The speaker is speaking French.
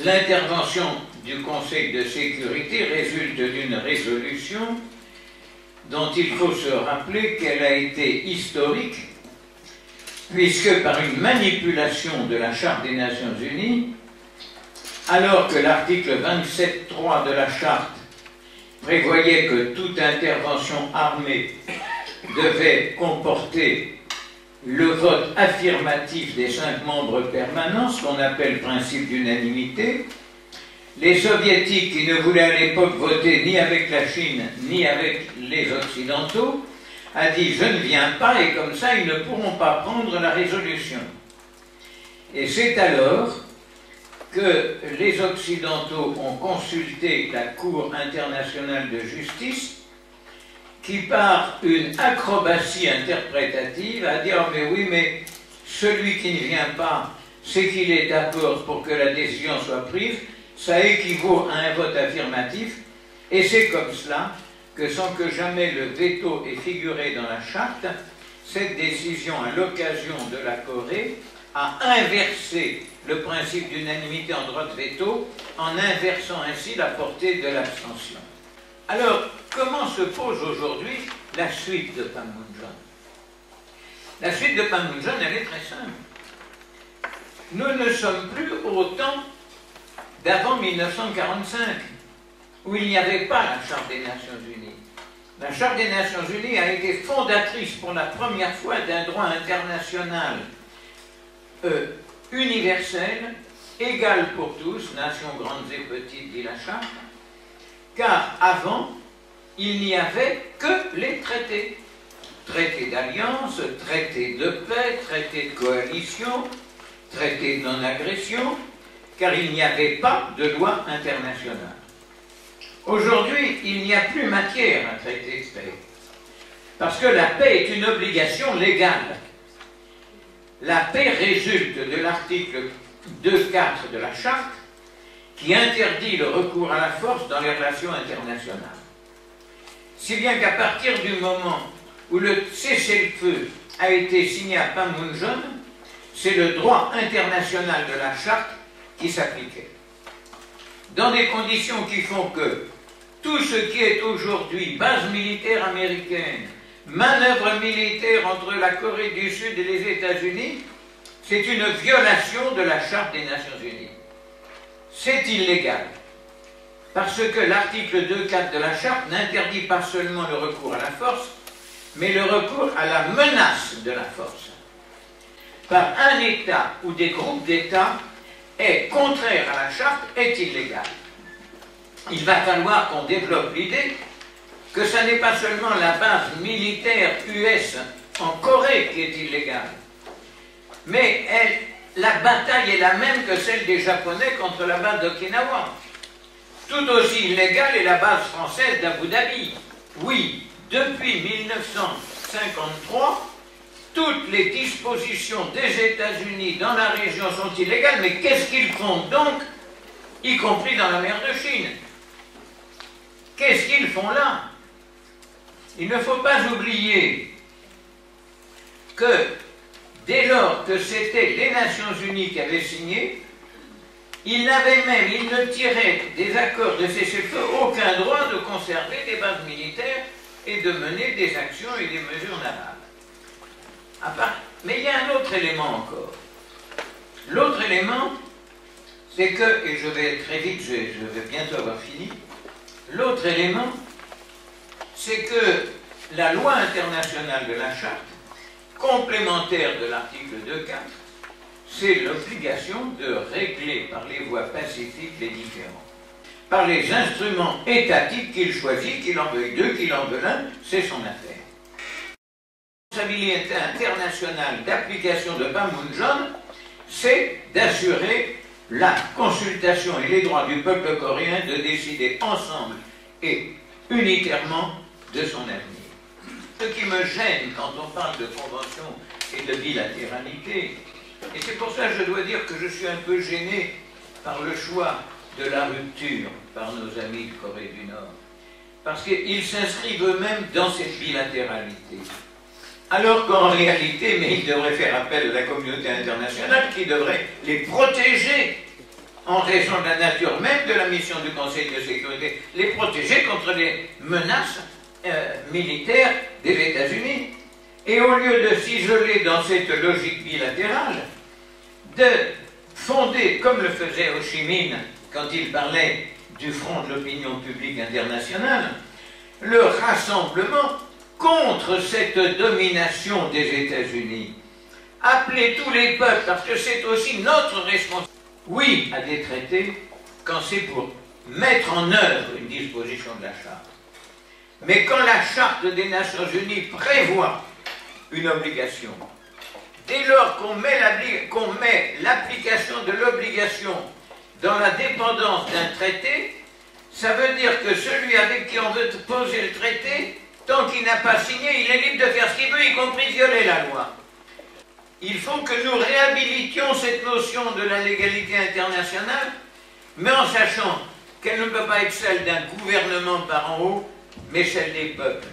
L'intervention du Conseil de sécurité résulte d'une résolution dont il faut se rappeler qu'elle a été historique, puisque par une manipulation de la Charte des Nations Unies, alors que l'article 27.3 de la Charte prévoyait que toute intervention armée devait comporter le vote affirmatif des 5 membres permanents, ce qu'on appelle principe d'unanimité, les soviétiques qui ne voulaient à l'époque voter ni avec la Chine ni avec les Occidentaux a dit « je ne viens pas » et comme ça ils ne pourront pas prendre la résolution. Et c'est alors que les Occidentaux ont consulté la Cour internationale de justice qui, par une acrobatie interprétative, a dit « oh mais oui, mais celui qui ne vient pas, c'est qu'il est d'accord pour que la décision soit prise, ça équivaut à un vote affirmatif, et c'est comme cela que sans que jamais le veto ait figuré dans la charte, cette décision, à l'occasion de la Corée, a inversé le principe d'unanimité en droit de veto, en inversant ainsi la portée de l'abstention. Alors, comment se pose aujourd'hui la suite de Panmunjom? La suite de Panmunjom, elle est très simple. Nous ne sommes plus au temps d'avant 1945, où il n'y avait pas la Charte des Nations Unies. La Charte des Nations Unies a été fondatrice pour la première fois d'un droit international universel, égal pour tous, nations grandes et petites, dit la Charte, car avant, il n'y avait que les traités. Traités d'alliance, traités de paix, traités de coalition, traités de non-agression, car il n'y avait pas de loi internationale. Aujourd'hui, il n'y a plus matière à traiter de paix, parce que la paix est une obligation légale. La paix résulte de l'article 2.4 de la Charte, qui interdit le recours à la force dans les relations internationales. Si bien qu'à partir du moment où le cessez-le-feu a été signé à Panmunjom, c'est le droit international de la Charte qui s'appliquait. Dans des conditions qui font que tout ce qui est aujourd'hui base militaire américaine, manœuvre militaire entre la Corée du Sud et les États-Unis, c'est une violation de la Charte des Nations Unies. C'est illégal. Parce que l'article 2.4 de la Charte n'interdit pas seulement le recours à la force, mais le recours à la menace de la force. Par un État ou des groupes d'États est contraire à la Charte, est illégal. Il va falloir qu'on développe l'idée que ce n'est pas seulement la base militaire US en Corée qui est illégale, mais la bataille est la même que celle des Japonais contre la base d'Okinawa. Tout aussi illégale est la base française d'Abu Dhabi. Oui, depuis 1953, toutes les dispositions des États-Unis dans la région sont illégales, mais qu'est-ce qu'ils font donc, y compris dans la mer de Chine? Qu'est-ce qu'ils font là? Il ne faut pas oublier que dès lors que c'était les Nations Unies qui avaient signé, ils ne tiraient des accords de cessez-le-feu aucun droit de conserver des bases militaires et de mener des actions et des mesures navales. Mais il y a un autre élément encore. L'autre élément, c'est que, et je vais être très vite, je vais bientôt avoir fini, l'autre élément, c'est que la loi internationale de la Charte, complémentaire de l'article 2.4, c'est l'obligation de régler par les voies pacifiques les différends. Par les instruments étatiques qu'il choisit, qu'il en veuille deux, qu'il en veuille un, c'est son affaire. La responsabilité internationale d'application de Panmunjom, c'est d'assurer la consultation et les droits du peuple coréen de décider ensemble et unitairement de son avenir. Ce qui me gêne quand on parle de convention et de bilatéralité, et c'est pour ça que je dois dire que je suis un peu gêné par le choix de la rupture par nos amis de Corée du Nord, parce qu'ils s'inscrivent eux-mêmes dans cette bilatéralité. Alors qu'en réalité, mais ils devraient faire appel à la communauté internationale qui devrait les protéger en raison de la nature même de la mission du Conseil de sécurité, les protéger contre les menaces militaires des États-Unis. Et au lieu de s'isoler dans cette logique bilatérale, de fonder, comme le faisait Ho Chi Minh quand il parlait du front de l'opinion publique internationale, le rassemblement contre cette domination des États-Unis. Appeler tous les peuples, parce que c'est aussi notre responsabilité. Oui, à des traités, quand c'est pour mettre en œuvre une disposition de la Charte. Mais quand la Charte des Nations Unies prévoit une obligation, dès lors qu'on met l'application de l'obligation dans la dépendance d'un traité, ça veut dire que celui avec qui on veut poser le traité, tant qu'il n'a pas signé, il est libre de faire ce qu'il veut, y compris violer la loi. Il faut que nous réhabilitions cette notion de la légalité internationale, mais en sachant qu'elle ne peut pas être celle d'un gouvernement par en haut, mais celle des peuples.